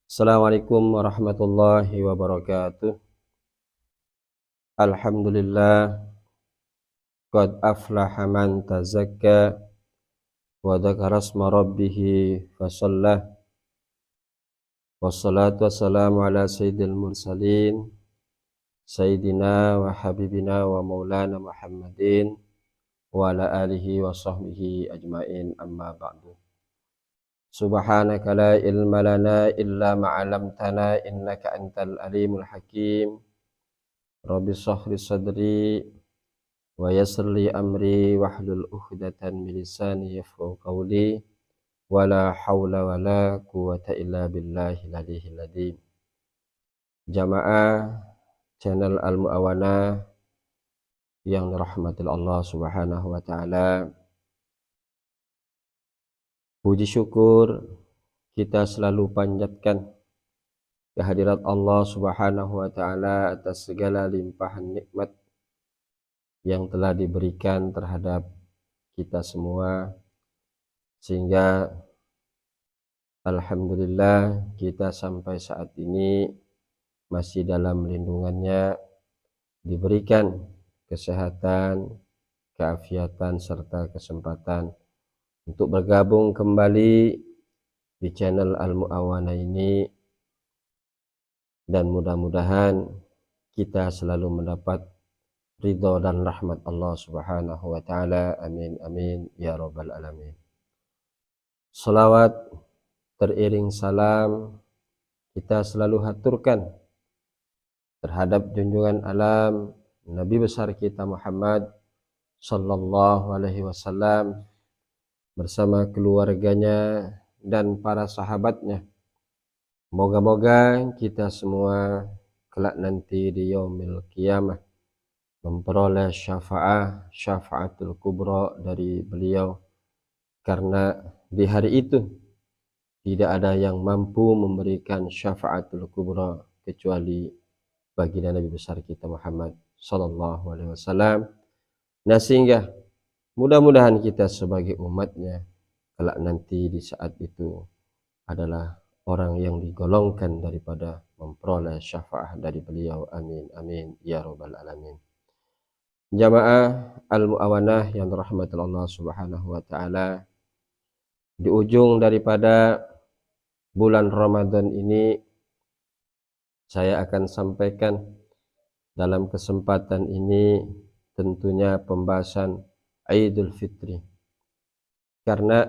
Assalamualaikum warahmatullahi wabarakatuh. Alhamdulillah, qad aflaha man tazakka wa dzakara asma rabbih fasalla. Wassalatu wassalamu ala sayyidil mursalin sayyidina wa habibina wa maulana Muhammadin wa ala alihi wa sahbihi ajmain, amma ba'du. Subhanaka la ilma lana illa ma 'allamtana innaka antal alimul hakim. Rabbi shrah li sadri wa yassir li amri wahlul 'uqdatam min lisani yafqahu qawli wala haula wala quwwata illa billahil aliyyil azim. Jamaah channel Al-Mu'awanah yang dirahmati Allah Subhanahu wa taala, puji syukur kita selalu panjatkan kehadirat Allah Subhanahu wa taala atas segala limpahan nikmat yang telah diberikan terhadap kita semua, sehingga alhamdulillah kita sampai saat ini masih dalam lindungannya, diberikan kesehatan, keafiatan serta kesempatan untuk bergabung kembali di channel Al-Mu'awanah ini, dan mudah-mudahan kita selalu mendapat ridho dan rahmat Allah Subhanahu wa taala. Amin amin ya rabbal alamin. Salawat teriring salam kita selalu haturkan terhadap junjungan alam Nabi besar kita Muhammad sallallahu alaihi wasallam bersama keluarganya dan para sahabatnya. Moga-moga kita semua kelak nanti di yaumil qiyamah memperoleh syafaatul kubra dari beliau, karena di hari itu tidak ada yang mampu memberikan syafaatul kubra kecuali baginda Nabi besar kita Muhammad sallallahu alaihi wasallam. Nah, sehingga mudah-mudahan kita sebagai umatnya kelak nanti di saat itu adalah orang yang digolongkan daripada memperoleh syafaat dari beliau. Amin amin ya rabbal alamin. Jamaah Al-Mu'awanah yang dirahmati Allah Subhanahu wa taala, di ujung daripada bulan Ramadan ini saya akan sampaikan dalam kesempatan ini tentunya pembahasan Idul Fitri. Karena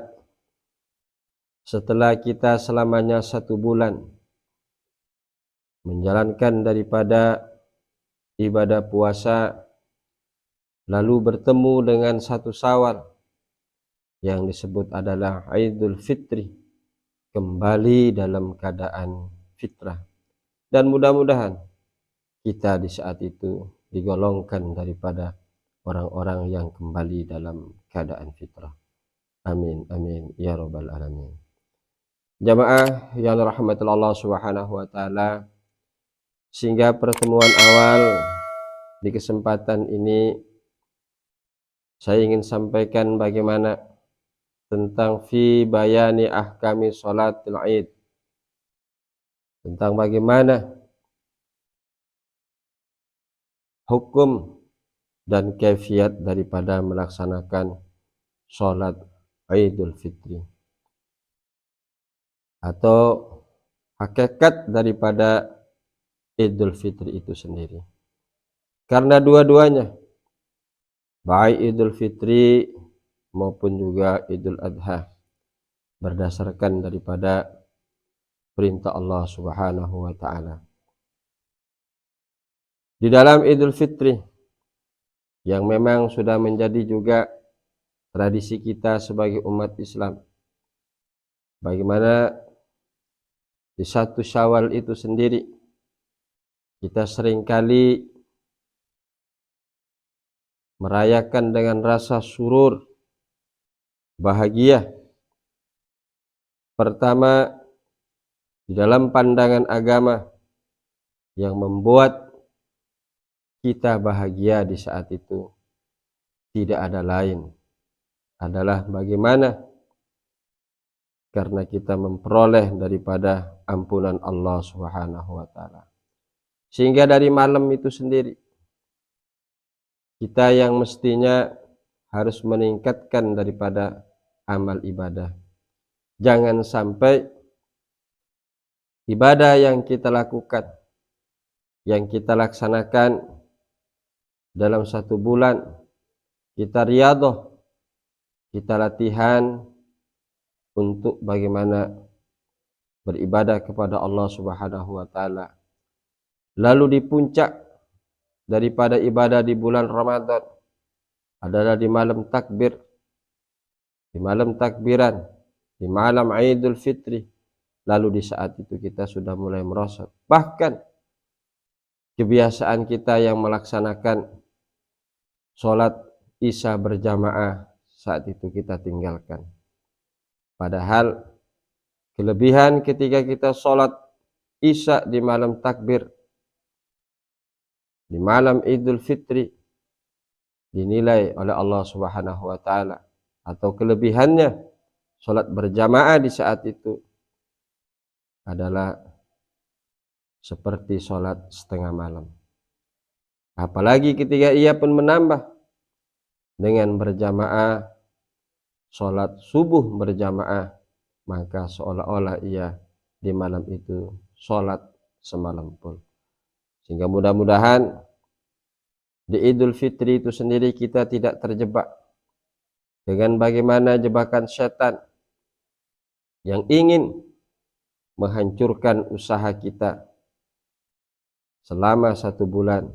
setelah kita selamanya 1 bulan menjalankan daripada ibadah puasa, lalu bertemu dengan 1 Syawal yang disebut adalah Idul Fitri, kembali dalam keadaan fitrah, dan mudah-mudahan kita di saat itu digolongkan daripada orang-orang yang kembali dalam keadaan fitrah. Amin amin ya rabbal alamin. Jamaah yang dirahmati Allah Subhanahu wa taala, sehingga pertemuan awal di kesempatan ini saya ingin sampaikan bagaimana tentang fi bayani ahkami sholatil Id, tentang bagaimana hukum dan kaifiat daripada melaksanakan sholat Idul Fitri, atau hakikat daripada Idul Fitri itu sendiri. Karena dua-duanya, baik Idul Fitri maupun juga Idul Adha, berdasarkan daripada perintah Allah Subhanahu wa taala. Di dalam Idul Fitri yang memang sudah menjadi juga tradisi kita sebagai umat Islam, bagaimana di 1 Syawal itu sendiri kita seringkali merayakan dengan rasa surur, bahagia. Pertama, di dalam pandangan agama yang membuat kita bahagia di saat itu tidak ada lain adalah bagaimana karena kita memperoleh daripada ampunan Allah Subhanahu wa taala. Sehingga dari malam itu sendiri kita yang mestinya harus meningkatkan daripada amal ibadah. Jangan sampai ibadah yang kita lakukan, yang kita laksanakan dalam 1 bulan, kita riyadhah, kita latihan untuk bagaimana beribadah kepada Allah Subhanahu wa taala. Lalu di puncak daripada ibadah di bulan Ramadan adalah di malam takbir, di malam takbiran, di malam Idul Fitri. Lalu di saat itu kita sudah mulai merosot. Bahkan kebiasaan kita yang melaksanakan sholat Isya berjamaah saat itu kita tinggalkan. Padahal kelebihan ketika kita sholat Isya di malam takbir, di malam Idul Fitri, dinilai oleh Allah Subhanahu wa taala, atau kelebihannya sholat berjamaah di saat itu adalah seperti sholat setengah malam. Apalagi ketika ia pun menambah dengan berjamaah sholat subuh berjamaah, maka seolah-olah ia di malam itu sholat semalam pun. Sehingga mudah-mudahan di Idul Fitri itu sendiri kita tidak terjebak dengan bagaimana jebakan setan yang ingin menghancurkan usaha kita selama 1 bulan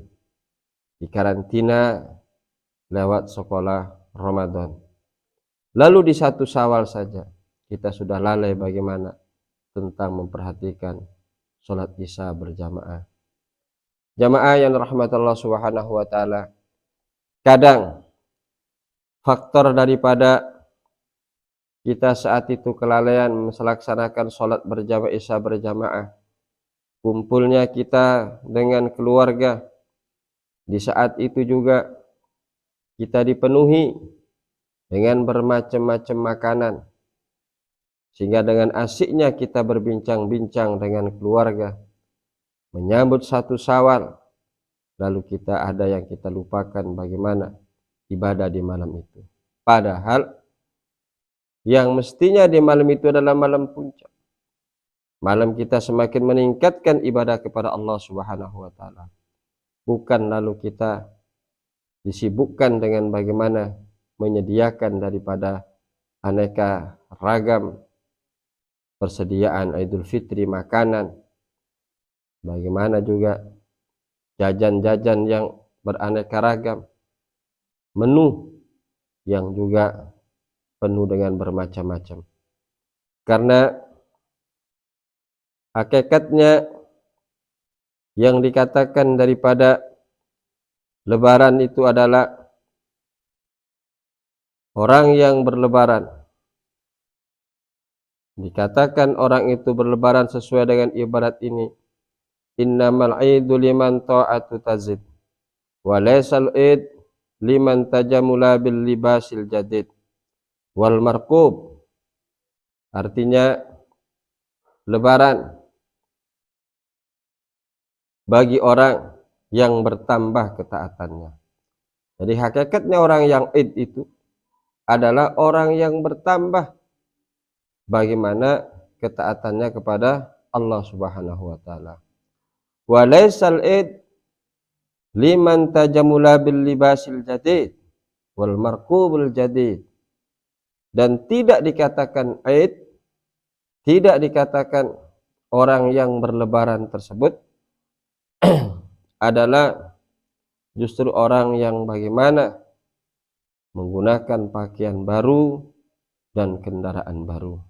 di karantina lewat sekolah Ramadan. Lalu di 1 Syawal saja kita sudah lalai bagaimana tentang memperhatikan sholat Isya berjamaah. Jamaah yang rahmat Allah Subhanahu wa taala, kadang faktor daripada kita saat itu kelalaian melaksanakan sholat berjamaah Isya berjamaah, kumpulnya kita dengan keluarga, di saat itu juga kita dipenuhi dengan bermacam-macam makanan, sehingga dengan asiknya kita berbincang-bincang dengan keluarga menyambut 1 Syawal, lalu kita ada yang kita lupakan bagaimana ibadah di malam itu. Padahal yang mestinya di malam itu adalah malam puncak. Malam kita semakin meningkatkan ibadah kepada Allah Subhanahu wa taala. Bukan lalu kita disibukkan dengan bagaimana menyediakan daripada aneka ragam persediaan Idul Fitri makanan, bagaimana juga jajan-jajan yang beraneka ragam, menu yang juga penuh dengan bermacam-macam. Karena hakikatnya yang dikatakan daripada lebaran itu adalah orang yang berlebaran. Dikatakan orang itu berlebaran sesuai dengan ibarat ini. Innamal aidu liman ta'atu tazid wa laysal id liman tajamula bil libasil jadid wal markub. Artinya lebaran bagi orang yang bertambah ketaatannya. Jadi hakikatnya orang yang id itu adalah orang yang bertambah bagaimana ketaatannya kepada Allah Subhanahu wa taala. Wa laysal id liman tajamula bil libasil jadid wal markubul jadid. Dan tidak dikatakan id, tidak dikatakan orang yang berlebaran tersebut adalah justru orang yang bagaimana menggunakan pakaian baru dan kendaraan baru.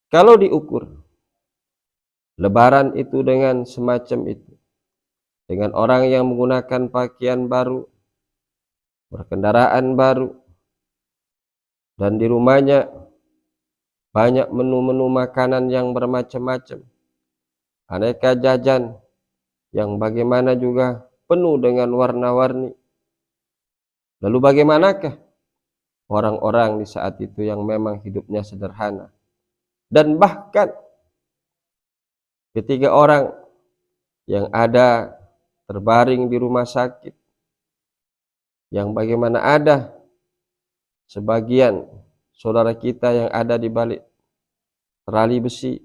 Kalau diukur lebaran itu dengan semacam itu, dengan orang yang menggunakan pakaian baru, berkendaraan baru, dan di rumahnya banyak menu-menu makanan yang bermacam-macam, aneka jajan yang bagaimana juga penuh dengan warna-warni. Lalu bagaimanakah orang-orang di saat itu yang memang hidupnya sederhana, Dan bahkan ketika orang yang ada terbaring di rumah sakit, yang bagaimana ada sebagian saudara kita yang ada di balik terali besi,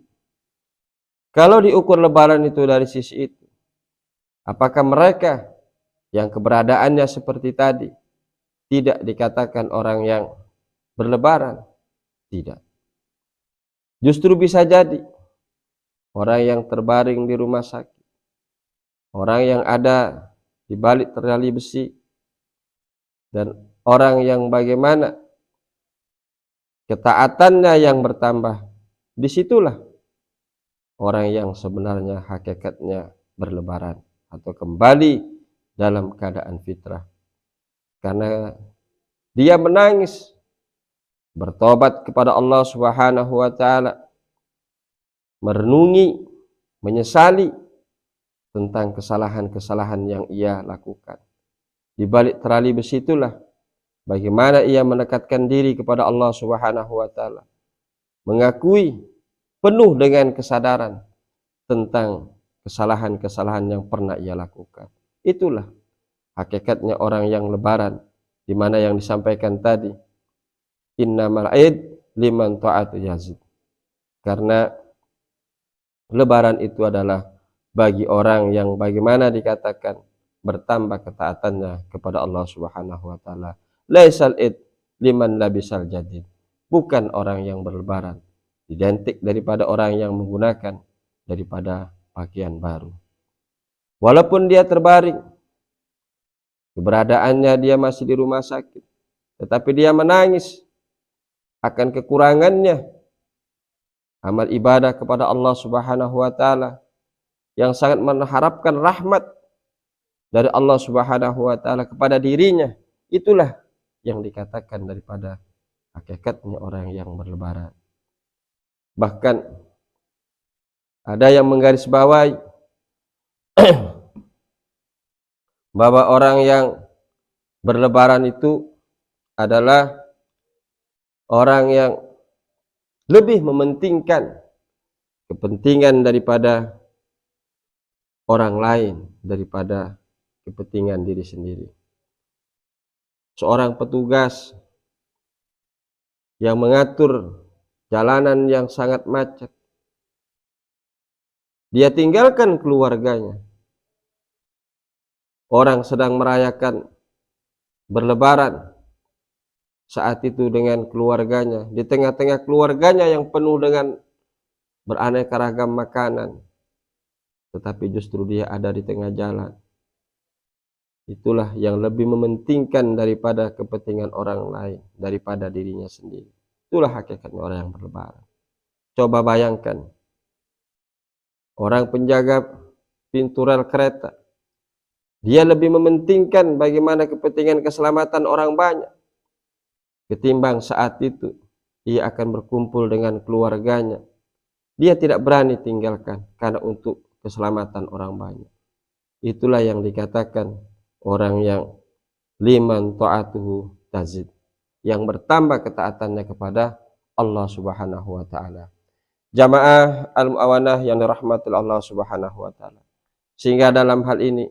kalau diukur lebaran itu dari sisi itu, apakah mereka yang keberadaannya seperti tadi tidak dikatakan orang yang berlebaran? Tidak. Justru bisa jadi orang yang terbaring di rumah sakit, orang yang ada di balik terali besi, dan orang yang bagaimana ketaatannya yang bertambah, disitulah orang yang sebenarnya hakikatnya berlebaran atau kembali dalam keadaan fitrah. Karena dia menangis, bertobat kepada Allah Subhanahu wa taala, merenungi, menyesali tentang kesalahan-kesalahan yang ia lakukan. Di balik terali besi itulah bagaimana ia mendekatkan diri kepada Allah Subhanahu wa taala, mengakui penuh dengan kesadaran tentang kesalahan-kesalahan yang pernah ia lakukan. Itulah hakikatnya orang yang lebaran, di mana yang disampaikan tadi, innamal aid liman ta'atu yazid. Karena lebaran itu adalah bagi orang yang bagaimana dikatakan bertambah ketaatannya kepada Allah Subhanahu wa taala. Laisal id liman labisal jadid. Bukan orang yang berlebaran identik daripada orang yang menggunakan daripada pakaian baru. Walaupun dia terbaring, keberadaannya dia masih di rumah sakit, tetapi dia menangis akan kekurangannya amal ibadah kepada Allah Subhanahu wa taala, yang sangat mengharapkan rahmat dari Allah Subhanahu wa taala kepada dirinya. Itulah yang dikatakan daripada hakikatnya orang yang berlebaran. Bahkan ada yang menggarisbawahi bahwa orang yang berlebaran itu adalah orang yang lebih mementingkan kepentingan daripada orang lain daripada kepentingan diri sendiri. Seorang petugas yang mengatur jalanan yang sangat macet, dia tinggalkan keluarganya. Orang sedang merayakan berlebaran saat itu dengan keluarganya, di tengah-tengah keluarganya yang penuh dengan beraneka ragam makanan, tetapi justru dia ada di tengah jalan. Itulah yang lebih mementingkan daripada kepentingan orang lain daripada dirinya sendiri. Itulah hakikatnya orang yang berlebaran. Coba bayangkan, orang penjaga pintu rel kereta, dia lebih mementingkan bagaimana kepentingan keselamatan orang banyak ketimbang saat itu ia akan berkumpul dengan keluarganya. Dia tidak berani tinggalkan karena untuk keselamatan orang banyak. Itulah yang dikatakan orang yang liman ta'atuhu tazid, yang bertambah ketaatannya kepada Allah Subhanahu wa taala. Jamaah al-muawanah yang dirahmati Allah Subhanahu wa taala. Sehingga dalam hal ini,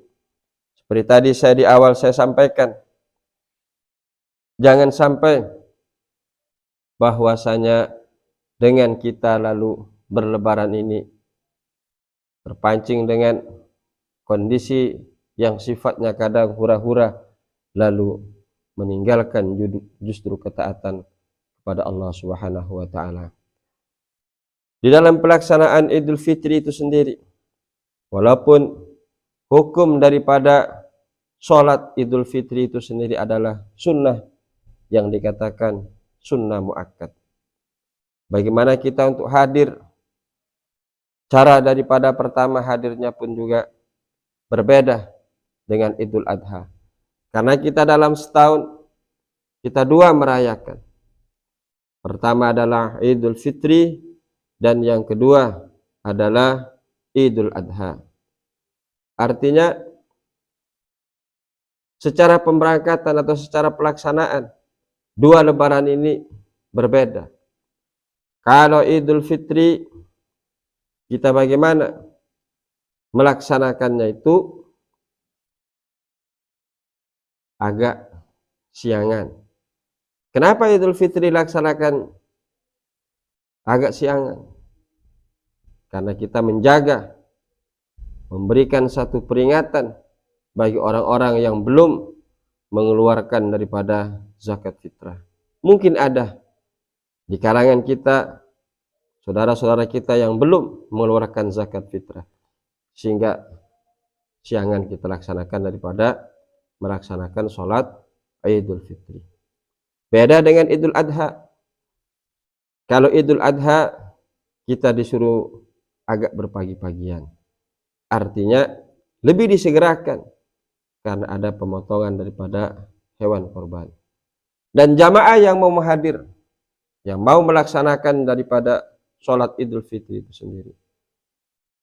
seperti tadi saya di awal saya sampaikan, jangan sampai bahwasanya dengan kita lalu berlebaran ini terpancing dengan kondisi yang sifatnya kadang hura-hura, lalu meninggalkan justru ketaatan kepada Allah Subhanahu wa taala. Di dalam pelaksanaan Idul Fitri itu sendiri, walaupun hukum daripada sholat Idul Fitri itu sendiri adalah sunnah yang dikatakan sunnah muakkad. Bagaimana kita untuk hadir, cara daripada pertama hadirnya pun juga berbeda dengan Idul Adha. Karena kita dalam setahun kita dua merayakan. Pertama adalah Idul Fitri dan yang kedua adalah Idul Adha. Artinya secara pemberangkatan atau secara pelaksanaan dua lebaran ini berbeda. Kalau Idul Fitri kita bagaimana melaksanakannya itu agak siangan. Kenapa Idul Fitri dilaksanakan agak siangan? Karena kita menjaga, memberikan satu peringatan bagi orang-orang yang belum mengeluarkan daripada zakat fitrah. Mungkin ada di kalangan kita, saudara-saudara kita yang belum mengeluarkan zakat fitrah, sehingga siangan kita laksanakan daripada melaksanakan sholat Idul Fitri. Beda dengan Idul Adha. Kalau Idul Adha kita disuruh agak berpagi-pagian, artinya lebih disegerakan karena ada pemotongan daripada hewan korban. Dan jamaah yang mau hadir, yang mau melaksanakan daripada sholat Idul Fitri itu sendiri,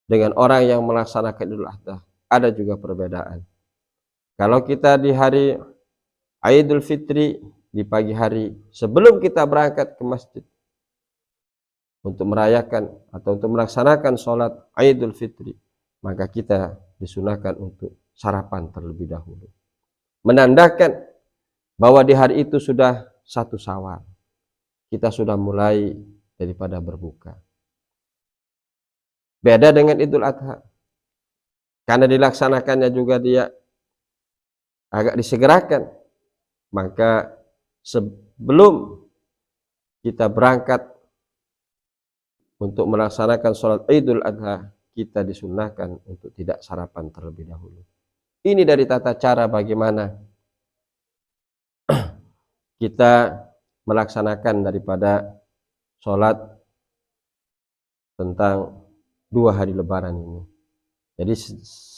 dengan orang yang melaksanakan Idul Adha ada juga perbedaan. Kalau kita di hari Idul Fitri, di pagi hari sebelum kita berangkat ke masjid untuk merayakan atau untuk melaksanakan sholat Idul Fitri, maka kita disunahkan untuk sarapan terlebih dahulu, menandakan bahwa di hari itu sudah 1 Syawal, kita sudah mulai daripada berbuka. Beda dengan Idul Adha, karena dilaksanakannya juga dia agak disegerakan, maka sebelum kita berangkat untuk melaksanakan sholat Idul Adha, kita disunahkan untuk tidak sarapan terlebih dahulu. Ini dari tata cara bagaimana kita melaksanakan daripada sholat tentang 2 hari lebaran ini. Jadi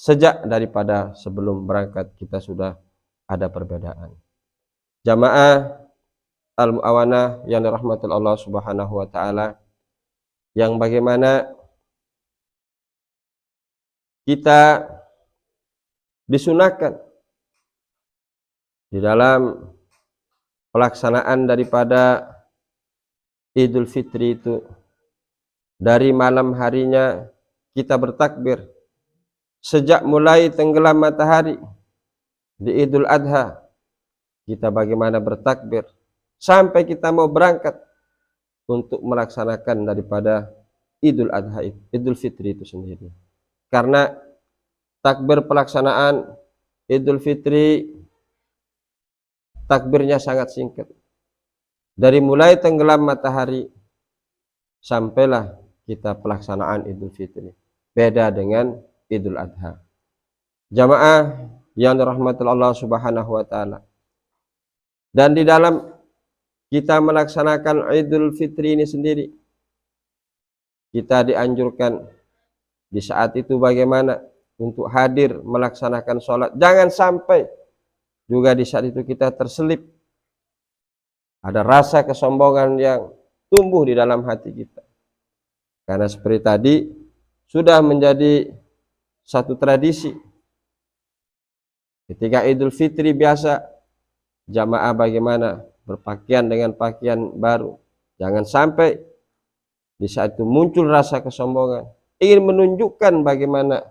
sejak daripada sebelum berangkat kita sudah ada perbedaan. Jamaah Al-Mu'awanah yang dirahmati Allah Subhanahu wa taala, yang bagaimana kita disunahkan di dalam pelaksanaan daripada Idul Fitri itu, dari malam harinya kita bertakbir sejak mulai tenggelam matahari. Di Idul Adha kita bagaimana bertakbir sampai kita mau berangkat untuk melaksanakan daripada Idul Adha, Idul Fitri itu sendiri. Karena takbir pelaksanaan Idul Fitri, takbirnya sangat singkat. Dari mulai tenggelam matahari sampailah kita pelaksanaan Idul Fitri. Beda dengan Idul Adha. Jamaah yang dirahmati Allah Subhanahu wa taala. Dan di dalam kita melaksanakan Idul Fitri ini sendiri, kita dianjurkan di saat itu bagaimana untuk hadir melaksanakan sholat. Jangan sampai juga di saat itu kita terselip ada rasa kesombongan yang tumbuh di dalam hati kita. Karena seperti tadi sudah menjadi satu tradisi. Ketika Idul Fitri biasa jamaah bagaimana berpakaian dengan pakaian baru. Jangan sampai di saat itu muncul rasa kesombongan, ingin menunjukkan bagaimana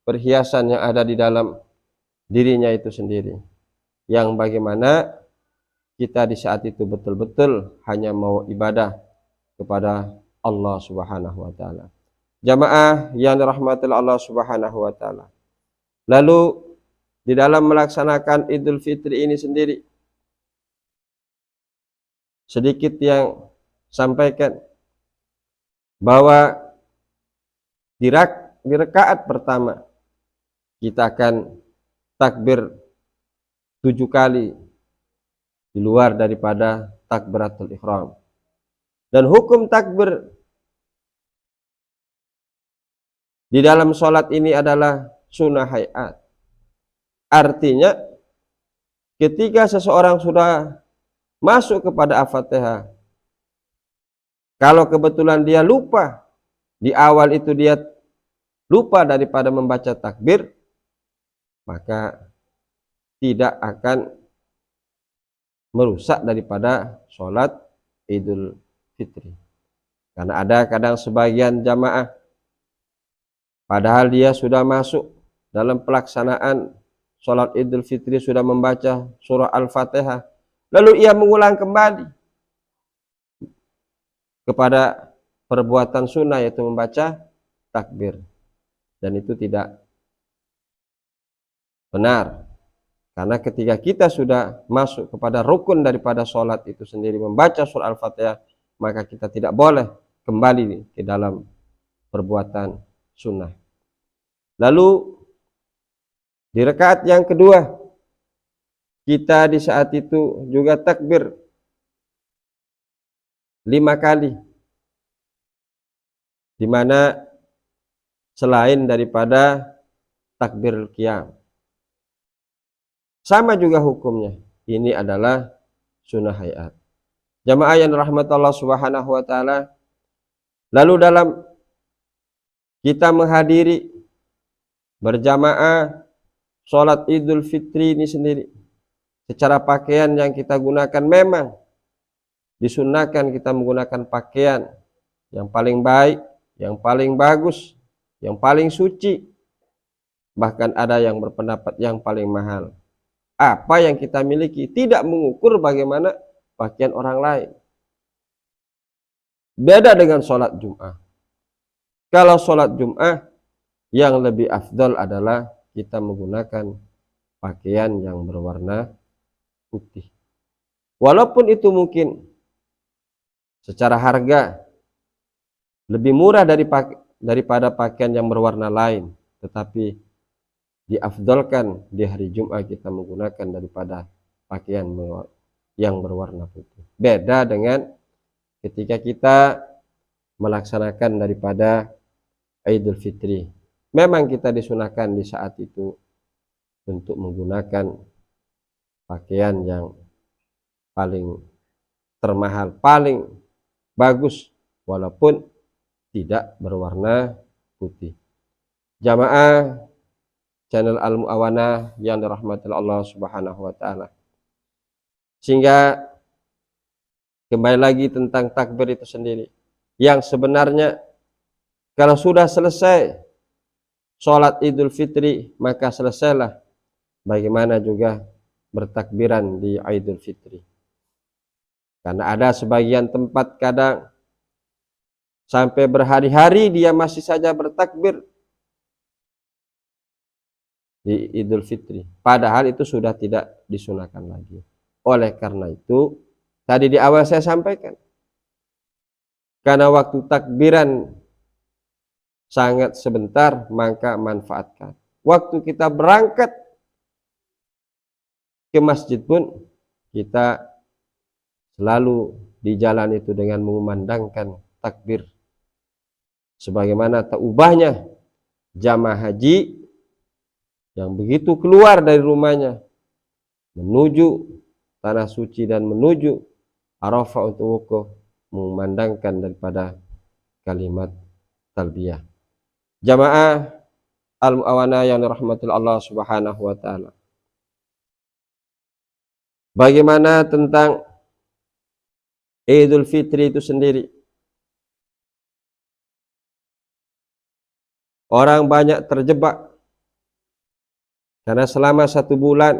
perhiasan yang ada di dalam dirinya itu sendiri, yang bagaimana kita di saat itu betul-betul hanya mau ibadah kepada Allah Subhanahu wa taala. Jamaah yang dirahmati Allah Subhanahu wa taala. Lalu di dalam melaksanakan Idul Fitri ini sendiri, sedikit yang sampaikan bahwa di rakaat pertama kita akan takbir 7 kali di luar daripada takbiratul ihram. Dan hukum takbir di dalam sholat ini adalah sunnah hayat. Artinya ketika seseorang sudah masuk kepada Al-Fatihah, kalau kebetulan dia lupa, di awal itu dia lupa daripada membaca takbir, maka tidak akan merusak daripada sholat Idul Fitri. Karena ada kadang sebagian jamaah padahal dia sudah masuk dalam pelaksanaan sholat Idul Fitri, sudah membaca surah Al-Fatihah, lalu ia mengulang kembali kepada perbuatan sunnah, yaitu membaca takbir, dan itu tidak benar. Karena ketika kita sudah masuk kepada rukun daripada sholat itu sendiri, membaca surah Al-Fatihah, maka kita tidak boleh kembali ke dalam perbuatan sunnah. Lalu di rakaat yang kedua, kita di saat itu juga takbir 5 kali, di mana selain daripada takbir qiyam. Sama juga hukumnya. Ini adalah sunnah hayat. Jamaah yang rahmat Allah Subhanahu wa taala, lalu dalam kita menghadiri berjamaah sholat Idul Fitri ini sendiri, secara pakaian yang kita gunakan memang disunnahkan kita menggunakan pakaian yang paling baik, yang paling bagus, yang paling suci. Bahkan ada yang berpendapat yang paling mahal. Apa yang kita miliki tidak mengukur bagaimana pakaian orang lain. Beda dengan sholat Jum'ah. Kalau sholat Jum'ah, yang lebih afdal adalah kita menggunakan pakaian yang berwarna putih. Walaupun itu mungkin secara harga lebih murah daripada pakaian yang berwarna lain, tetapi diafdalkan di hari Jumat kita menggunakan daripada pakaian yang berwarna putih. Beda dengan ketika kita melaksanakan daripada Idul Fitri. Memang kita disunahkan di saat itu untuk menggunakan pakaian yang paling termahal, paling bagus, walaupun tidak berwarna putih. Jamaah channel Al-Mu'awanah yang dirahmati Allah Subhanahu wa taala. Sehingga kembali lagi tentang takbir itu sendiri. Yang sebenarnya kalau sudah selesai sholat Idul Fitri, maka selesailah bagaimana juga bertakbiran di Idul Fitri. Karena ada sebagian tempat kadang sampai berhari-hari dia masih saja bertakbir di Idul Fitri, padahal itu sudah tidak disunahkan lagi. Oleh karena itu tadi di awal saya sampaikan, karena waktu takbiran sangat sebentar, maka manfaatkan. Waktu kita berangkat ke masjid pun kita selalu di jalan itu dengan mengumandangkan takbir, sebagaimana tak ubahnya jamaah haji yang begitu keluar dari rumahnya menuju tanah suci dan menuju Arafah untuk wukuf, mengumandangkan daripada kalimat talbiyah. Jamaah Al-Mu'awanah yang dirahmati Allah Subhanahu wa taala. Bagaimana tentang Idul Fitri itu sendiri? Orang banyak terjebak karena selama 1 bulan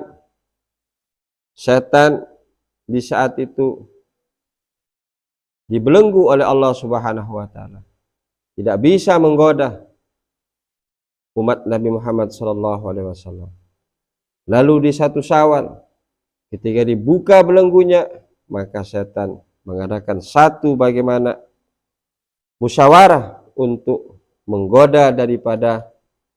setan di saat itu dibelenggu oleh Allah Subhanahu wa taala. Tidak bisa menggoda umat Nabi Muhammad sallallahu alaihi wasallam. Lalu di 1 Syawal ketika dibuka belenggunya, maka setan mengadakan satu bagaimana musyawarah untuk menggoda daripada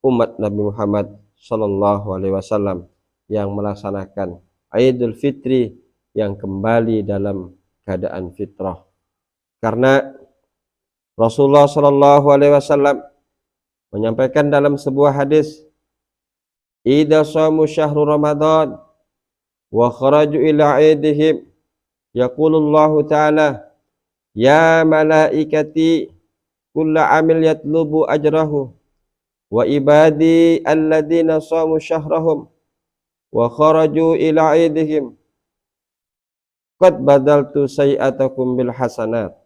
umat Nabi Muhammad sallallahu alaihi wasallam yang melaksanakan Idul Fitri yang kembali dalam keadaan fitrah. Karena Rasulullah sallallahu alaihi wasallam menyampaikan dalam sebuah hadis, "Idza shamu syahrul Ramadan wa kharaju ila 'idihim yaqulullahu ta'ala ya malaikati kullu 'amil yatlubu ajrahu wa ibadi alladzina shamu syahrahum wa kharaju ila 'idihim qad badaltu sayi'atakum bil hasanat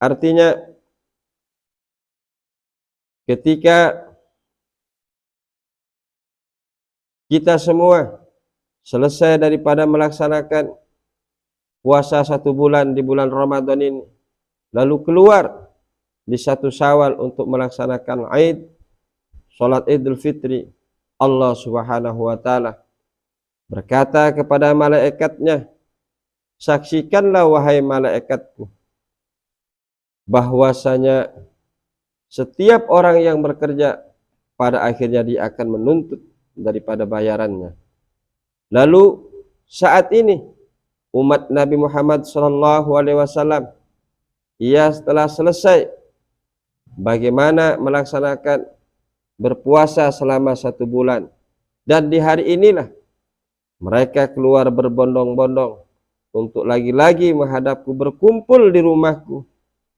Artinya ketika kita semua selesai daripada melaksanakan puasa 1 bulan di bulan Ramadan ini, lalu keluar di 1 Syawal untuk melaksanakan Aid, salat Idul Fitri, Allah Subhanahu wa taala berkata kepada malaikatnya, saksikanlah wahai malaikatku bahwasanya setiap orang yang bekerja pada akhirnya dia akan menuntut daripada bayarannya. Lalu saat ini umat Nabi Muhammad SAW, ia setelah selesai bagaimana melaksanakan berpuasa selama 1 bulan, dan di hari inilah mereka keluar berbondong-bondong untuk lagi-lagi menghadapku, berkumpul di rumahku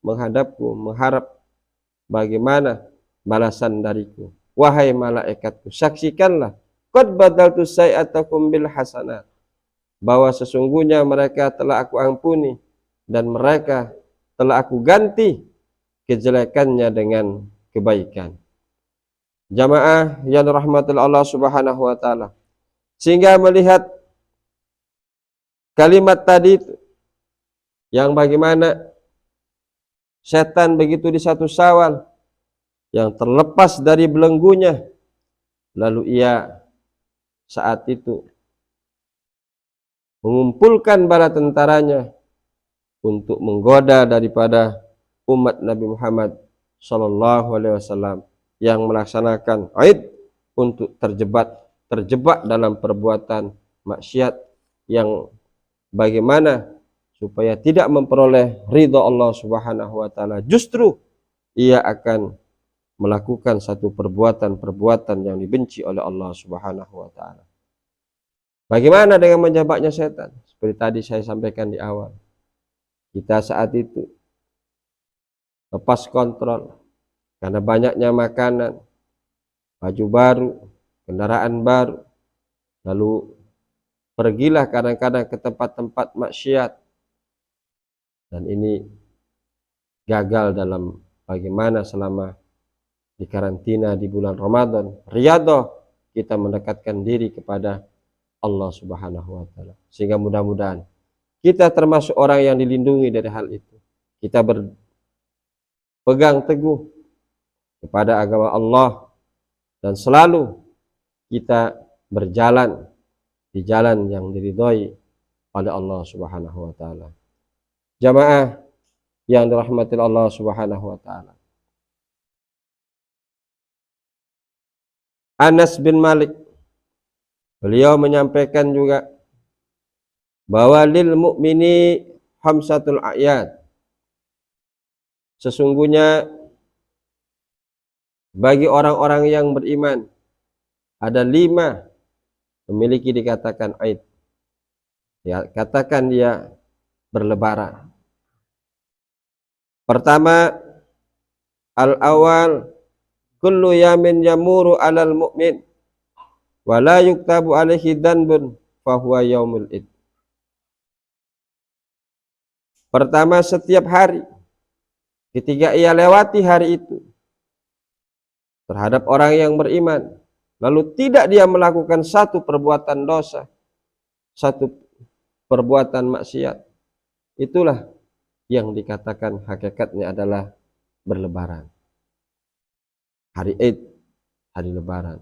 menghadapku, mengharap bagaimana balasan dariku. Wahai malaikatku, saksikanlah qad badaltu sayyi'atakum bil hasanat, bahwa sesungguhnya mereka telah aku ampuni dan mereka telah aku ganti kejelekannya dengan kebaikan. Jamaah yang dirahmati Allah Subhanahu wa taala, sehingga melihat kalimat tadi itu, yang bagaimana setan begitu di 1 Syawal yang terlepas dari belenggunya, lalu ia saat itu mengumpulkan bala tentaranya untuk menggoda daripada umat Nabi Muhammad SAW yang melaksanakan Aid untuk terjebak dalam perbuatan maksiat yang bagaimana supaya tidak memperoleh ridha Allah Subhanahu wa taala, justru ia akan melakukan satu perbuatan yang dibenci oleh Allah Subhanahu wa taala. Bagaimana dengan menjebaknya setan? Seperti tadi saya sampaikan di awal, kita saat itu lepas kontrol karena banyaknya makanan, baju baru, kendaraan baru, lalu pergilah kadang-kadang ke tempat-tempat maksiat, dan ini gagal dalam bagaimana selama di karantina di bulan Ramadan, riyadhah kita mendekatkan diri kepada Allah Subhanahu wa taala. Sehingga mudah-mudahan kita termasuk orang yang dilindungi dari hal itu. Kita berpegang teguh kepada agama Allah dan selalu kita berjalan di jalan yang diridhai oleh Allah Subhanahu wa taala. Jamaah yang dirahmati Allah Subhanahu wa taala, Anas bin Malik beliau menyampaikan juga bahwa lil mu'mini khamsatul a'yad, sesungguhnya bagi orang-orang yang beriman ada 5 memiliki dikatakan Aid, ya, katakan dia berlebaran. Pertama, al-awal kullu yamin yamuru alal mu'min wa la yuktabu alaihi dhanbun fahuwa yaumul id. Pertama, setiap hari ketika ia lewati hari itu terhadap orang yang beriman, lalu tidak dia melakukan satu perbuatan dosa, satu perbuatan maksiat, itulah yang dikatakan hakikatnya adalah berlebaran. Hari Id, hari lebaran.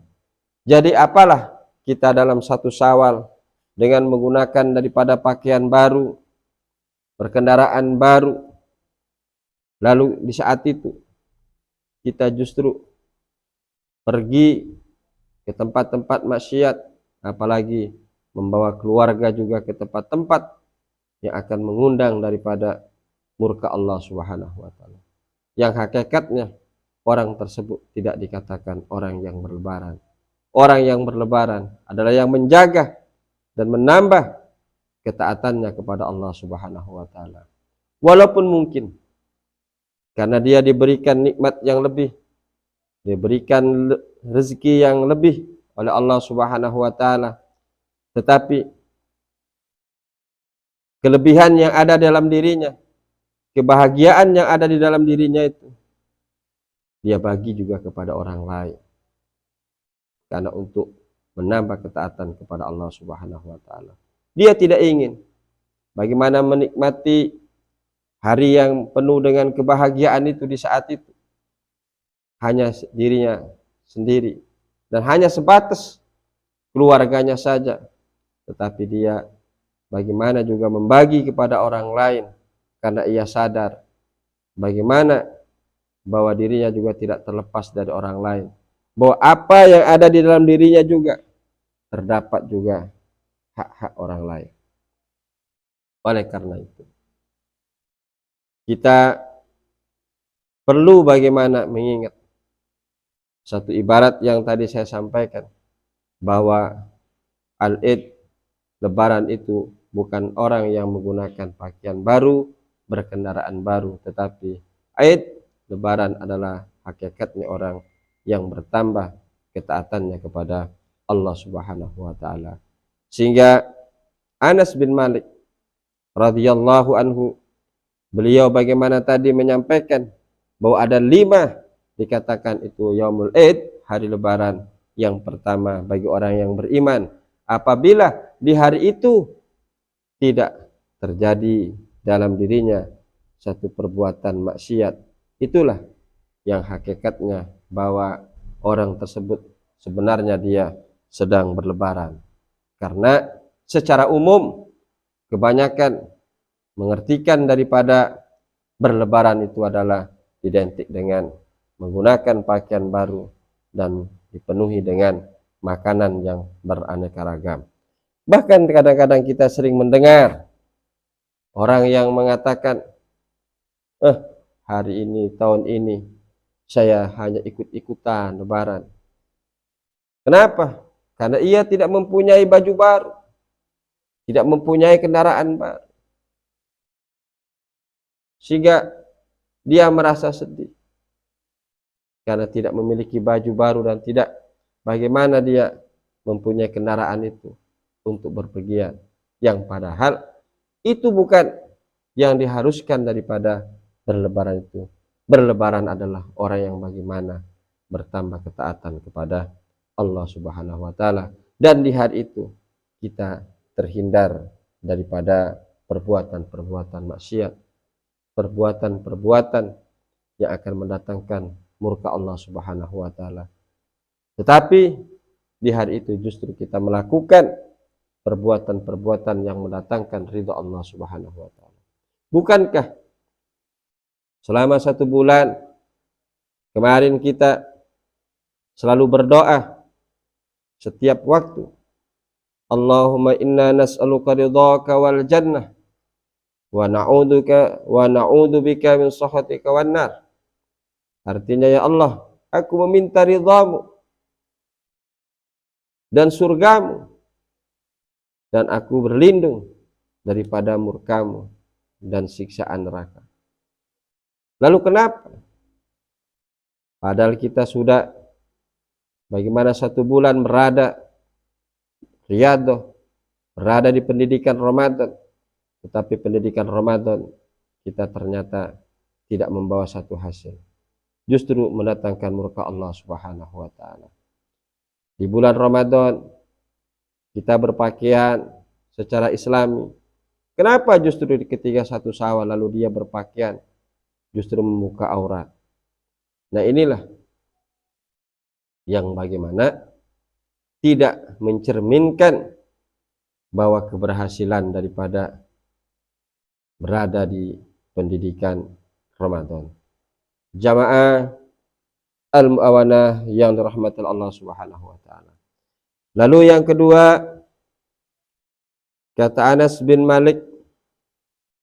Jadi apalah kita dalam 1 Syawal dengan menggunakan daripada pakaian baru, berkendaraan baru, lalu di saat itu kita justru pergi ke tempat-tempat maksiat, apalagi membawa keluarga juga ke tempat-tempat yang akan mengundang daripada murka Allah Subhanahu wa taala. Yang hakikatnya orang tersebut tidak dikatakan orang yang berlebaran. Orang yang berlebaran adalah yang menjaga dan menambah ketaatannya kepada Allah Subhanahu wa taala. Walaupun mungkin karena dia diberikan nikmat yang lebih, diberikan rezeki yang lebih oleh Allah Subhanahu wa taala, tetapi kelebihan yang ada dalam dirinya kebahagiaan yang ada di dalam dirinya itu dia bagi juga kepada orang lain, karena untuk menambah ketaatan kepada Allah Subhanahu wa taala. Dia tidak ingin bagaimana menikmati hari yang penuh dengan kebahagiaan itu di saat itu hanya dirinya sendiri dan hanya sebatas keluarganya saja, tetapi dia bagaimana juga membagi kepada orang lain, karena ia sadar bagaimana bahwa dirinya juga tidak terlepas dari orang lain, bahwa apa yang ada di dalam dirinya juga terdapat juga hak-hak orang lain. Oleh karena itu kita perlu bagaimana mengingat satu ibarat yang tadi saya sampaikan, bahwa al-id, lebaran itu bukan orang yang menggunakan pakaian baru, berkendaraan baru, tetapi id, lebaran adalah hakikatnya orang yang bertambah ketaatannya kepada Allah Subhanahu wa taala. Sehingga Anas bin Malik radhiyallahu anhu, beliau bagaimana tadi menyampaikan bahwa ada 5 dikatakan itu yaumul id, hari lebaran yang pertama bagi orang yang beriman. Apabila di hari itu tidak terjadi dalam dirinya satu perbuatan maksiat, itulah yang hakikatnya bahwa orang tersebut sebenarnya dia sedang berlebaran. Karena secara umum kebanyakan mengertikan daripada berlebaran itu adalah identik dengan menggunakan pakaian baru dan dipenuhi dengan makanan yang beraneka ragam. Bahkan kadang-kadang kita sering mendengar orang yang mengatakan, hari ini, tahun ini saya hanya ikut-ikutan lebaran. Kenapa? Karena ia tidak mempunyai baju baru, tidak mempunyai kendaraan baru, sehingga dia merasa sedih karena tidak memiliki baju baru dan tidak bagaimana dia mempunyai kendaraan itu untuk berpergian, yang padahal itu bukan yang diharuskan daripada berlebaran itu. Berlebaran adalah orang yang bagaimana bertambah ketaatan kepada Allah Subhanahu wa taala, dan di hari itu kita terhindar daripada perbuatan-perbuatan maksiat, perbuatan-perbuatan yang akan mendatangkan murka Allah Subhanahu wa taala. Tetapi di hari itu justru kita melakukan perbuatan-perbuatan yang mendatangkan ridha Allah Subhanahu wa taala. Bukankah selama 1 bulan kemarin kita selalu berdoa setiap waktu, Allahumma inna nas'aluka ridhaka wal jannah wa na'udzu bika min sakhatika wan nar. Artinya, ya Allah, aku meminta ridhamu dan surgamu, dan aku berlindung daripada murkamu dan siksaan neraka. Lalu kenapa? Padahal kita sudah bagaimana 1 bulan berada riyadhah, berada di pendidikan Ramadan, tetapi pendidikan Ramadan kita ternyata tidak membawa satu hasil, justru mendatangkan murka Allah Subhanahu wa taala. Di bulan Ramadan kita berpakaian secara islami. Kenapa justru ketika 1 Syawal lalu dia berpakaian justru membuka aurat? Nah, inilah yang bagaimana tidak mencerminkan bahwa keberhasilan daripada berada di pendidikan Ramadan. Jamaah al-mu'awanah yang dirahmati Allah Subhanahu wa taala. Lalu yang kedua, kata Anas bin Malik,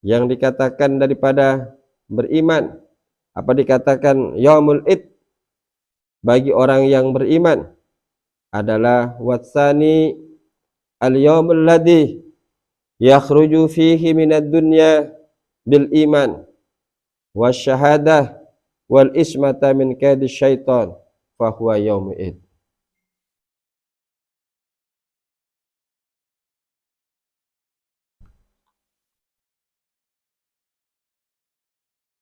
yang dikatakan daripada beriman, apa dikatakan yaumul id bagi orang yang beriman adalah watsani al-yaumul ladzi yakhruju fihi minad dunya bil iman wasyahadah wal ismata min kaidi syaitan fa huwa yaumul id.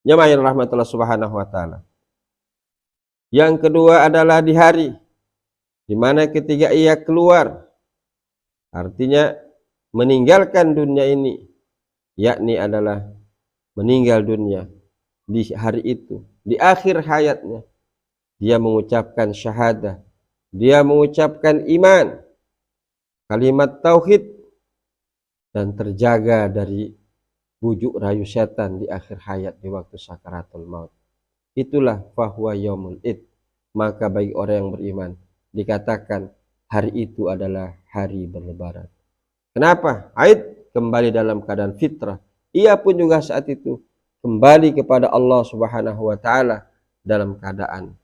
Jamaah yang rahmatullah subhanahu wa ta'ala. Yang kedua adalah di hari di mana ketika ia keluar, artinya meninggalkan dunia ini, yakni adalah meninggal dunia di hari itu, di akhir hayatnya, dia mengucapkan syahadah, dia mengucapkan iman, kalimat tauhid, dan terjaga dari bujuk rayu setan di akhir hayat di waktu sakaratul maut. Itulah fahuwa yaumul id. Maka bagi orang yang beriman dikatakan hari itu adalah hari berlebaran. Kenapa? Aid kembali dalam keadaan fitrah. Ia pun juga saat itu kembali kepada Allah Subhanahu wa taala dalam keadaan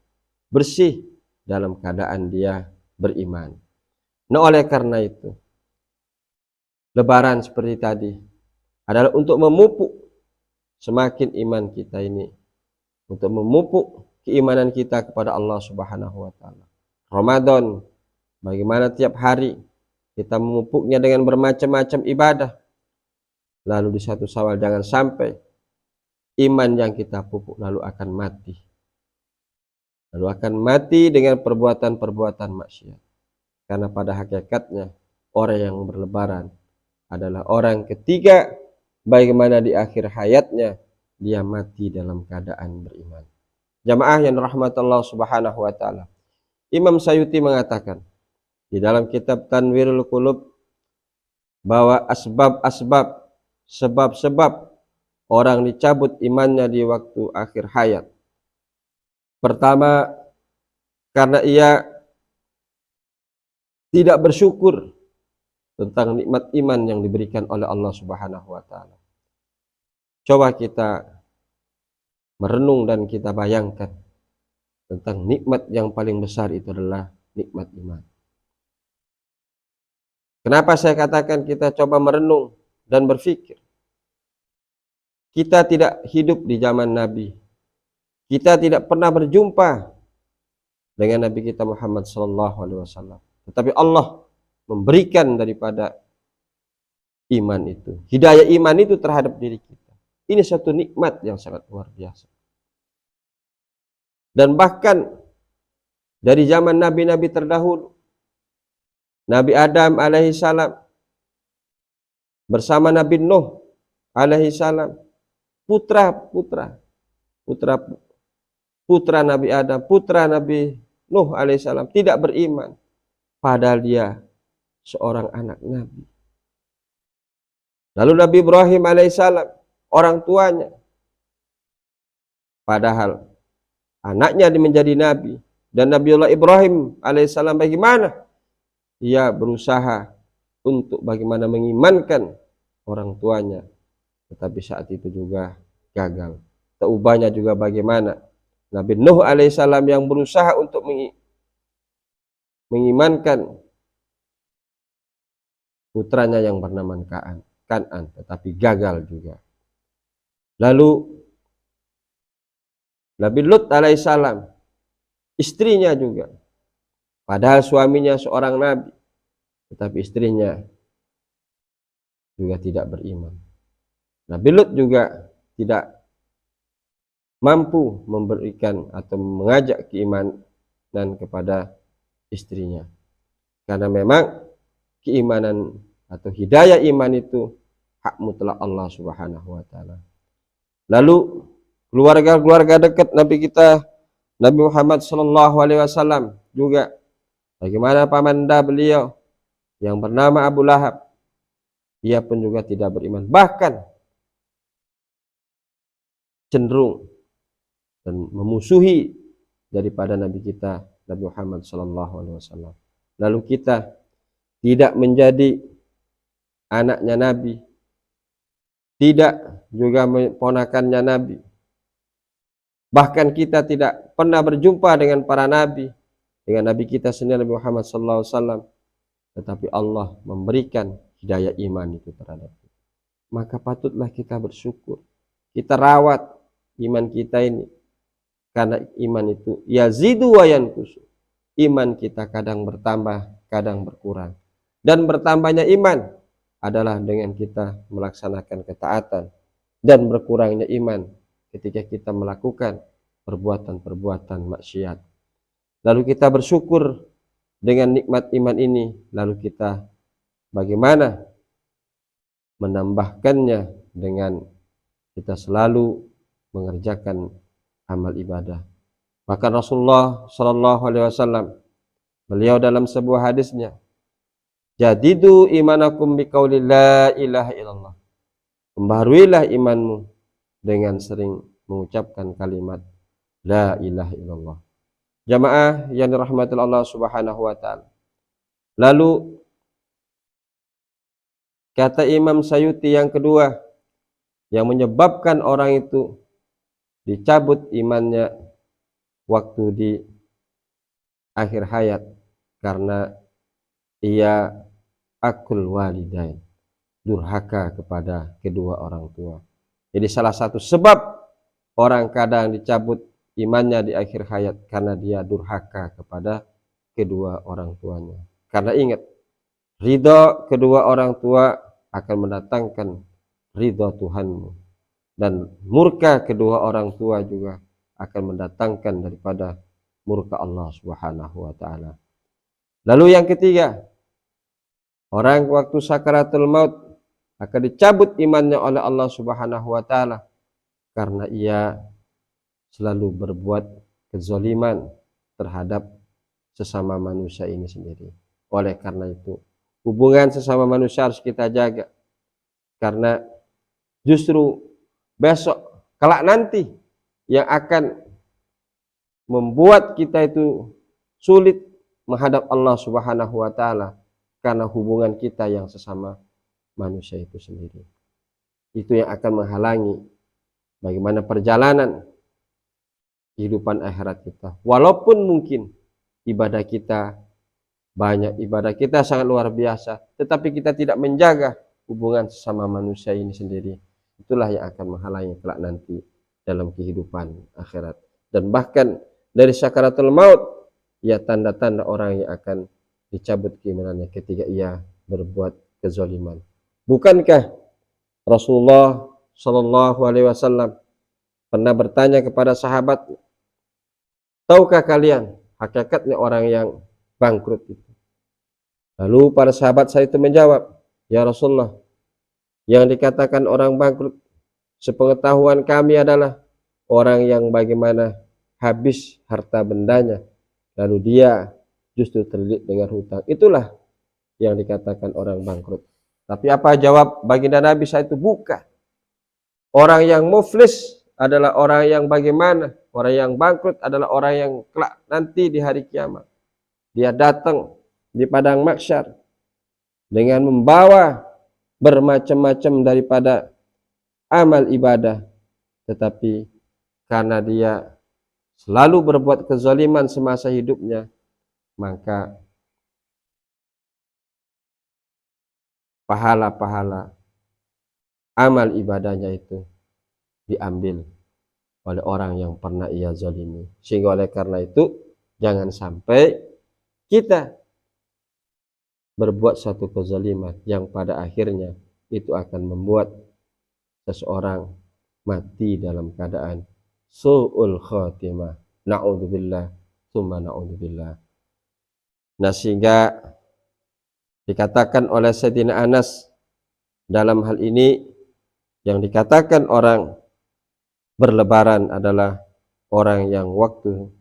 bersih, dalam keadaan dia beriman. Nah, oleh karena itu, lebaran seperti tadi adalah untuk memupuk semakin iman kita ini, untuk memupuk keimanan kita kepada Allah Subhanahu wa taala. Ramadan, bagaimana tiap hari kita memupuknya dengan bermacam-macam ibadah. Lalu di satu Syawal jangan sampai iman yang kita pupuk lalu akan mati. Lalu akan mati dengan perbuatan-perbuatan maksiat. Karena pada hakikatnya orang yang berlebaran adalah orang ketiga bagaimana di akhir hayatnya dia mati dalam keadaan beriman. Jamaah yang rahmatullah subhanahu wa ta'ala. Imam Sayuti mengatakan di dalam kitab Tanwirul Qulub bahwa sebab-sebab orang dicabut imannya di waktu akhir hayat. Pertama, karena ia tidak bersyukur tentang nikmat iman yang diberikan oleh Allah Subhanahu wa taala. Coba kita merenung dan kita bayangkan tentang nikmat yang paling besar itu adalah nikmat iman. Kenapa saya katakan kita coba merenung dan berpikir? Kita tidak hidup di zaman Nabi. Kita tidak pernah berjumpa dengan Nabi kita Muhammad SAW. Tetapi Allah memberikan daripada iman itu. Hidayah iman itu terhadap diri kita. Ini satu nikmat yang sangat luar biasa. Dan bahkan dari zaman nabi-nabi terdahulu, Nabi Adam alaihissalam bersama Nabi Nuh alaihissalam, putra Nabi Adam, putra Nabi Nuh alaihissalam tidak beriman, padahal dia seorang anak Nabi. Lalu Nabi Ibrahim alaihissalam, orang tuanya, padahal anaknya menjadi nabi. Dan Nabiullah Ibrahim alaihissalam bagaimana? Ia berusaha untuk bagaimana mengimankan orang tuanya, tetapi saat itu juga gagal. Taubahnya juga bagaimana? Nabi Nuh alaihissalam yang berusaha untuk mengimankan putranya yang bernama Kan'an, tetapi gagal juga. Lalu Nabi Lut alaihissalam, istrinya juga, padahal suaminya seorang nabi, tetapi istrinya juga tidak beriman. Nabi Lut juga tidak mampu memberikan atau mengajak keimanan kepada istrinya. Karena memang keimanan atau hidayah iman itu hak mutlak Allah Subhanahu wa taala. Lalu keluarga-keluarga dekat Nabi kita Nabi Muhammad sallallahu alaihi wasallam juga bagaimana pamanda beliau yang bernama Abu Lahab, ia pun juga tidak beriman, bahkan cenderung dan memusuhi daripada Nabi kita Nabi Muhammad sallallahu alaihi wasallam. Lalu kita tidak menjadi anaknya Nabi, tidak juga ponakannya Nabi. Bahkan kita tidak pernah berjumpa dengan para nabi, dengan Nabi kita sendiri Nabi Muhammad sallallahu alaihi wasallam, tetapi Allah memberikan hidayah iman itu terhadap kita. Maka patutlah kita bersyukur. Kita rawat iman kita ini. Karena iman itu yazidu wa yanqusu. Iman kita kadang bertambah, kadang berkurang. Dan bertambahnya iman adalah dengan kita melaksanakan ketaatan, dan berkurangnya iman ketika kita melakukan perbuatan-perbuatan maksiat. Lalu kita bersyukur dengan nikmat iman ini, lalu kita bagaimana menambahkannya dengan kita selalu mengerjakan amal ibadah. Bahkan Rasulullah Shallallahu Alaihi Wasallam, beliau dalam sebuah hadisnya, jadidu imanakum biqauli la ilaha illallah. Pembaharuilah imanmu dengan sering mengucapkan kalimat la ilaha illallah. Jamaah yang dirahmati Allah Subhanahu wa taala. Lalu kata Imam Sayuti yang kedua yang menyebabkan orang itu dicabut imannya waktu di akhir hayat karena ia akul walidain, durhaka kepada kedua orang tua. Jadi salah satu sebab orang kadang dicabut imannya di akhir hayat karena dia durhaka kepada kedua orang tuanya. Karena ingat, ridho kedua orang tua akan mendatangkan ridho Tuhanmu, dan murka kedua orang tua juga akan mendatangkan daripada murka Allah Subhanahu wa taala. Lalu yang ketiga, orang waktu sakaratul maut akan dicabut imannya oleh Allah Subhanahu wa taala karena ia selalu berbuat kezaliman terhadap sesama manusia ini sendiri. Oleh karena itu, hubungan sesama manusia harus kita jaga. Karena justru besok, kelak nanti, yang akan membuat kita itu sulit menghadap Allah Subhanahu wa taala karena hubungan kita yang sesama manusia itu sendiri. Itu yang akan menghalangi bagaimana perjalanan kehidupan akhirat kita. Walaupun mungkin ibadah kita banyak, ibadah kita sangat luar biasa, tetapi kita tidak menjaga hubungan sesama manusia ini sendiri. Itulah yang akan menghalangi kelak nanti dalam kehidupan akhirat. Dan bahkan dari sakaratul maut, ya tanda-tanda orang yang akan dicabut keimanannya ketika ia berbuat kezaliman. Bukankah Rasulullah Shallallahu Alaihi Wasallam pernah bertanya kepada sahabat, tahukah kalian hakikatnya orang yang bangkrut itu? Lalu para sahabat saya itu menjawab, ya Rasulullah, yang dikatakan orang bangkrut sepengetahuan kami adalah orang yang bagaimana habis harta bendanya, lalu dia justru terlilit dengan hutang. Itulah yang dikatakan orang bangkrut. Tapi apa jawab baginda Nabi saat itu? Bukan. Orang yang muflis adalah orang yang bagaimana? Orang yang bangkrut adalah orang yang kelak nanti di hari kiamat, dia datang di padang mahsyar dengan membawa bermacam-macam daripada amal ibadah, tetapi karena dia selalu berbuat kezaliman semasa hidupnya, maka pahala-pahala amal ibadahnya itu diambil oleh orang yang pernah ia zalimi. Sehingga oleh karena itu jangan sampai kita berbuat satu kezaliman yang pada akhirnya itu akan membuat seseorang mati dalam keadaan su'ul khatimah. Na'udzubillah, tsumma na'udzubillah. Nah, sehingga dikatakan oleh Sayyidina Anas dalam hal ini, yang dikatakan orang berlebaran adalah orang yang waktu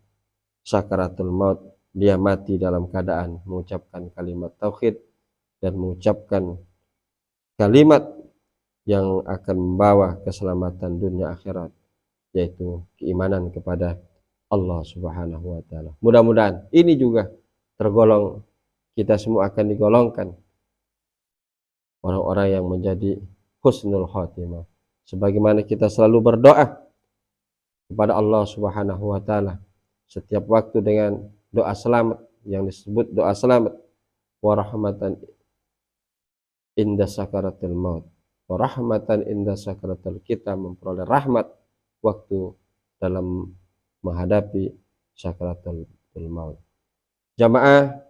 sakaratul maut dia mati dalam keadaan mengucapkan kalimat tauhid dan mengucapkan kalimat yang akan membawa keselamatan dunia akhirat, yaitu keimanan kepada Allah Subhanahu wa taala. Mudah-mudahan ini juga tergolong, kita semua akan digolongkan orang-orang yang menjadi husnul khatimah. Sebagaimana kita selalu berdoa kepada Allah Subhanahu wa taala setiap waktu dengan doa selamat yang disebut doa selamat, wa rahmatan inda sakaratul maut, wa rahmatan inda sakaratul, kita memperoleh rahmat waktu dalam menghadapi sakaratul maut. Jamaah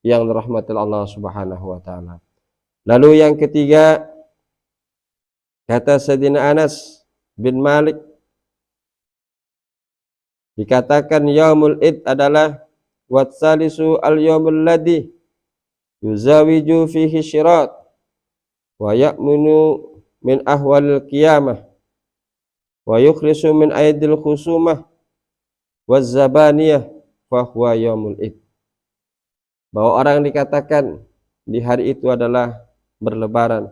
yang dirahmati Allah Subhanahu wa taala. Lalu yang ketiga, kata Sayyidina Anas bin Malik Dikatakan yaumul id adalah watsalisu al-yaumul ladzi yuzawiju fihi syirat wa ya'munu min ahwalil qiyamah wa yukhrisu min aidil khusumah waz zabaniyah fa huwa yaumul id. Bahwa orang dikatakan di hari itu adalah berlebaran.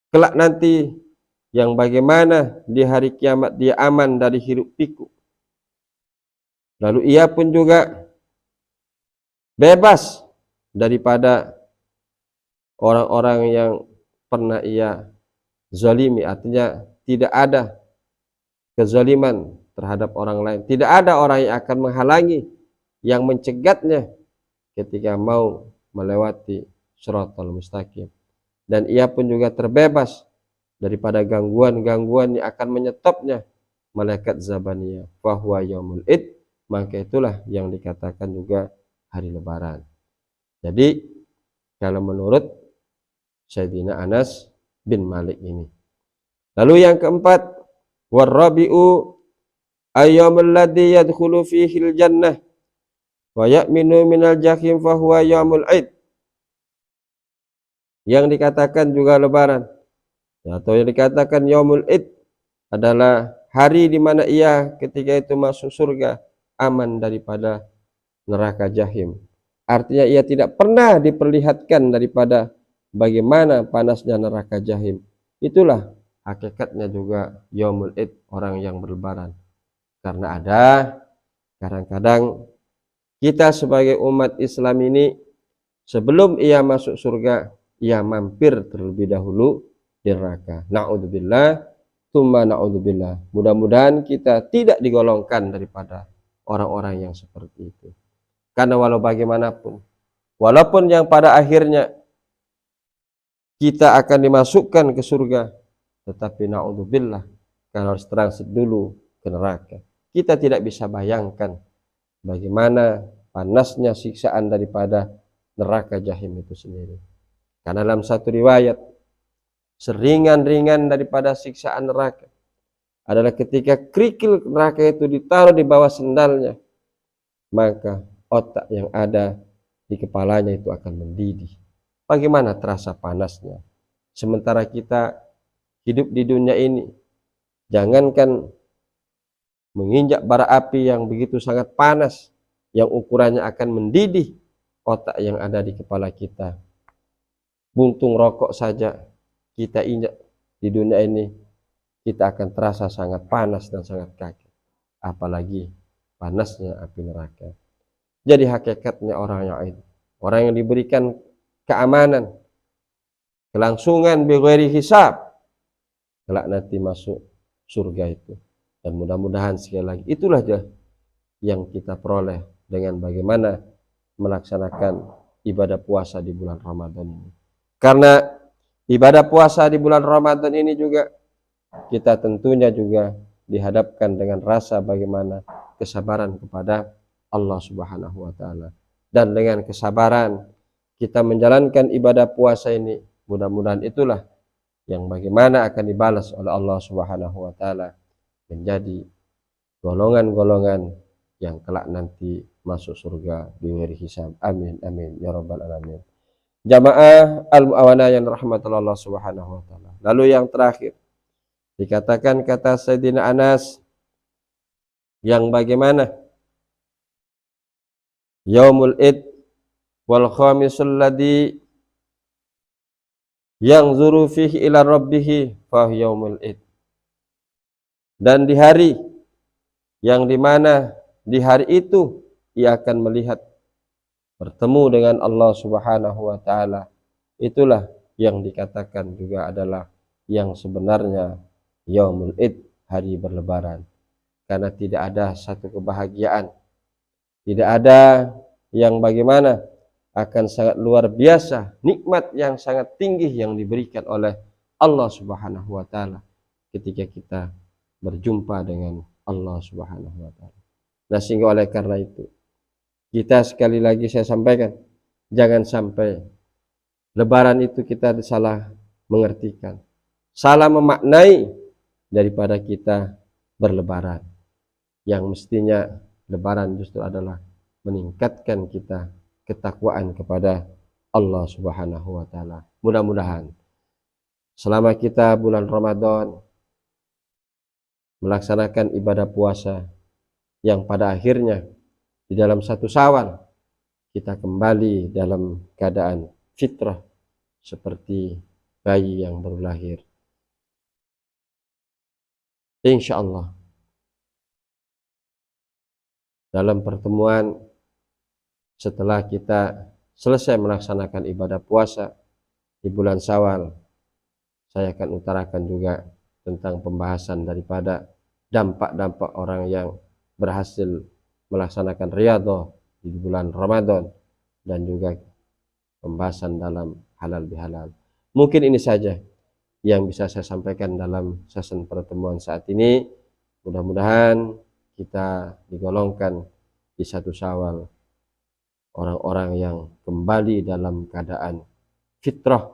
Kelak nanti yang bagaimana di hari kiamat dia aman dari hiruk pikuk. Lalu ia pun juga bebas daripada orang-orang yang pernah ia zalimi, artinya tidak ada kezaliman terhadap orang lain. Tidak ada orang yang akan menghalangi, yang mencegatnya ketika mau melewati shiratal mustaqim. Dan ia pun juga terbebas daripada gangguan-gangguan yang akan menyetopnya malaikat zabaniyah. Fahuwa yaumul id, maka itulah yang dikatakan juga hari lebaran. Jadi kalau menurut Sayyidina Anas bin Malik ini. Lalu yang keempat, warrabi'u ayyamul ladzi yadkhulu fihil jannah wa ya'minu minal jahim fahuwa yaumul id. Yang dikatakan juga lebaran atau yang dikatakan yaumul id adalah hari di mana ia ketika itu masuk surga aman daripada neraka jahim. Artinya ia tidak pernah diperlihatkan daripada bagaimana panasnya neraka jahim. Itulah hakikatnya juga yaumul id, orang yang berlebaran. Karena ada kadang-kadang kita sebagai umat Islam ini sebelum ia masuk surga, ia mampir terlebih dahulu di neraka. Na'udzubillah, tsumma na'udzubillah. Mudah-mudahan kita tidak digolongkan daripada orang-orang yang seperti itu. Karena walau bagaimanapun, walaupun yang pada akhirnya kita akan dimasukkan ke surga, tetapi na'udzubillah, kalau harus transit dulu ke neraka. Kita tidak bisa bayangkan bagaimana panasnya siksaan daripada neraka jahim itu sendiri. Karena dalam satu riwayat, seringan-ringan daripada siksaan neraka adalah ketika kerikil neraka itu ditaruh di bawah sendalnya, maka otak yang ada di kepalanya itu akan mendidih. Bagaimana terasa panasnya? Sementara kita hidup di dunia ini, jangankan menginjak bara api yang begitu sangat panas, yang ukurannya akan mendidih otak yang ada di kepala kita. Buntung rokok saja kita injak di dunia ini, kita akan terasa sangat panas dan sangat kaget. Apalagi panasnya api neraka. Jadi hakikatnya orang yang diberikan keamanan, kelangsungan bighairi hisab, kelak nanti masuk surga itu. Dan mudah-mudahan sekali lagi itulah yang kita peroleh dengan bagaimana melaksanakan ibadah puasa di bulan Ramadan ini. Karena ibadah puasa di bulan Ramadan ini juga kita tentunya juga dihadapkan dengan rasa bagaimana kesabaran kepada Allah Subhanahu wa taala. Dan dengan kesabaran kita menjalankan ibadah puasa ini, mudah-mudahan itulah yang bagaimana akan dibalas oleh Allah Subhanahu wa taala menjadi golongan-golongan yang kelak nanti masuk surga bighairi hisab. Amin amin ya rabbal alamin. Jamaah al-mu'awana yang rahmatullah Allah Subhanahu wa taala. Lalu yang terakhir dikatakan kata Sayyidina Anas yang bagaimana yaumul id wal khamisul ladzi yanzuru fihi ila rabbih fa yaumul id. Dan di hari yang dimana di hari itu ia akan melihat bertemu dengan Allah Subhanahu wa taala. Itulah yang dikatakan juga adalah yang sebenarnya yaumul id, hari berlebaran. Karena tidak ada satu kebahagiaan, tidak ada yang bagaimana akan sangat luar biasa, nikmat yang sangat tinggi yang diberikan oleh Allah Subhanahu wa taala ketika kita berjumpa dengan Allah Subhanahu wa taala. Nah, sehingga oleh karena itu kita sekali lagi saya sampaikan, jangan sampai lebaran itu kita salah mengertikan, salah memaknai daripada kita berlebaran. yang mestinya Lebaran justru adalah meningkatkan kita ketakwaan kepada Allah Subhanahu wa taala. Mudah-mudahan selama kita bulan Ramadan melaksanakan ibadah puasa yang pada akhirnya di dalam satu Syawal kita kembali dalam keadaan fitrah seperti bayi yang baru lahir. Insya Allah dalam pertemuan setelah kita selesai melaksanakan ibadah puasa di bulan Syawal, saya akan utarakan juga tentang pembahasan daripada dampak-dampak orang yang berhasil melaksanakan riyadhah di bulan Ramadan dan juga pembahasan dalam halal bihalal. Mungkin ini saja yang bisa saya sampaikan dalam sesi pertemuan saat ini. Mudah-mudahan kita digolongkan di satu Syawal orang-orang yang kembali dalam keadaan fitrah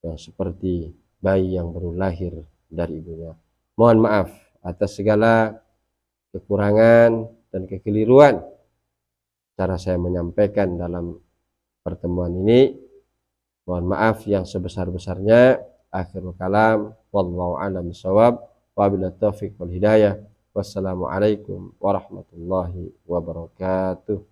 ya, seperti bayi yang baru lahir dari ibunya. Mohon maaf atas segala kekurangan dan kekeliruan cara saya menyampaikan dalam pertemuan ini. Mohon maaf yang sebesar-besarnya. Akhirul kalam, wallahu a'lam bishawab, wabillahi taufiq wal hidayah. Wassalamualaikum warahmatullahi wabarakatuh.